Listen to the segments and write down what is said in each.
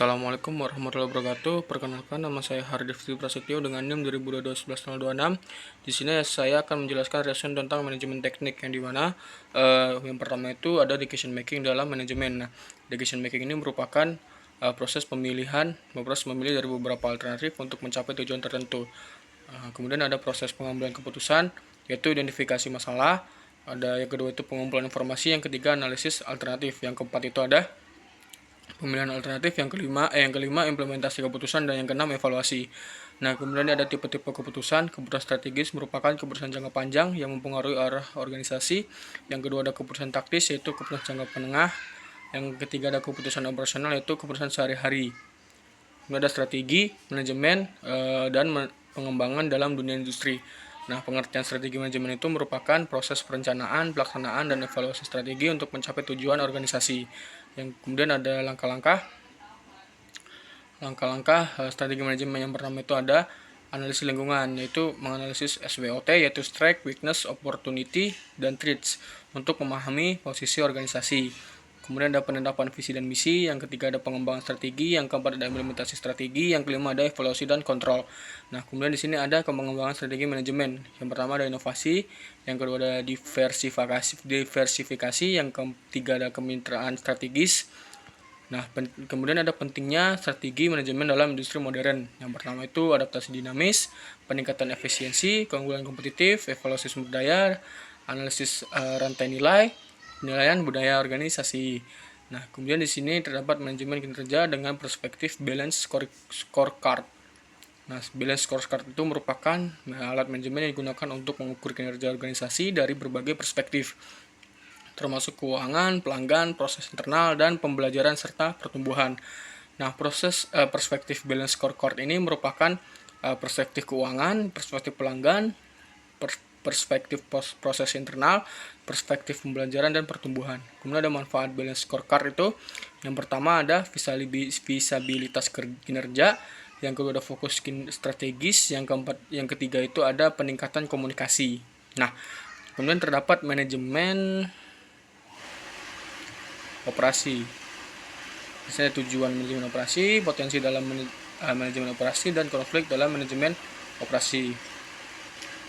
Assalamualaikum warahmatullahi wabarakatuh. Perkenalkan, nama saya Hardifti Prasetyo dengan NIM 2022-11-026. Di sini saya akan menjelaskan lesson tentang manajemen teknik yang dimana yang pertama itu ada decision making dalam manajemen. Nah, decision making ini merupakan proses memilih dari beberapa alternatif untuk mencapai tujuan tertentu. Kemudian ada proses pengambilan keputusan, yaitu identifikasi masalah. Ada yang kedua itu pengumpulan informasi, yang ketiga analisis alternatif, yang keempat itu ada pemilihan alternatif, yang kelima implementasi keputusan, dan yang keenam evaluasi. Nah, kemudian ada tipe-tipe keputusan. Keputusan strategis merupakan keputusan jangka panjang yang mempengaruhi arah organisasi. Yang kedua ada keputusan taktis, yaitu keputusan jangka menengah. Yang ketiga ada keputusan operasional, yaitu keputusan sehari-hari. Kemudian ada strategi, manajemen, dan pengembangan dalam dunia industri. Nah, pengertian strategi manajemen itu merupakan proses perencanaan, pelaksanaan, dan evaluasi strategi untuk mencapai tujuan organisasi. Yang kemudian ada langkah-langkah strategi manajemen. Yang pertama itu ada analisis lingkungan, yaitu menganalisis SWOT, yaitu Strength, Weakness, Opportunity, dan Threats untuk memahami posisi organisasi. Kemudian ada penetapan visi dan misi, yang ketiga ada pengembangan strategi, yang keempat ada implementasi strategi, yang kelima ada evaluasi dan kontrol. Nah, kemudian di sini ada pengembangan strategi manajemen. Yang pertama ada inovasi, yang kedua ada diversifikasi, yang ketiga ada kemitraan strategis. Nah, kemudian ada pentingnya strategi manajemen dalam industri modern. Yang pertama itu adaptasi dinamis, peningkatan efisiensi, keunggulan kompetitif, evaluasi sumber daya, analisis rantai nilai, penilaian budaya organisasi. Nah, kemudian di sini terdapat manajemen kinerja dengan perspektif balance scorecard. Nah, balance scorecard itu merupakan alat manajemen yang digunakan untuk mengukur kinerja organisasi dari berbagai perspektif, termasuk keuangan, pelanggan, proses internal, dan pembelajaran serta pertumbuhan. Nah, perspektif balance scorecard ini merupakan perspektif keuangan, perspektif pelanggan, perspektif proses internal, perspektif pembelajaran, dan pertumbuhan. Kemudian ada manfaat balance scorecard itu, yang pertama ada visabilitas kinerja, yang kedua ada fokus strategis, yang ketiga itu ada peningkatan komunikasi. Nah, kemudian terdapat manajemen operasi. Misalnya tujuan manajemen operasi, potensi dalam manajemen operasi, dan konflik dalam manajemen operasi.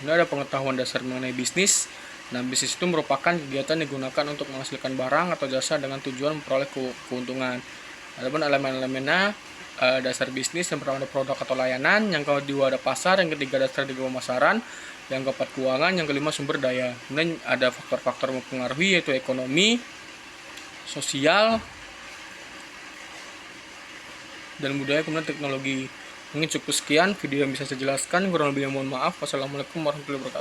Ini ada pengetahuan dasar mengenai bisnis. Nah, bisnis itu merupakan kegiatan yang digunakan untuk menghasilkan barang atau jasa dengan tujuan memperoleh keuntungan. Adapun elemen-elemennya, dasar bisnis, yang pertama ada produk atau layanan, yang kedua ada pasar, yang ketiga ada strategi pemasaran, yang keempat keuangan, yang kelima sumber daya. Kemudian ada faktor-faktor mempengaruhi, yaitu ekonomi, sosial, dan budaya, kemudian teknologi. Mungkin cukup sekian video yang bisa saya jelaskan, kurang lebihnya mohon maaf. Wassalamualaikum warahmatullahi wabarakatuh.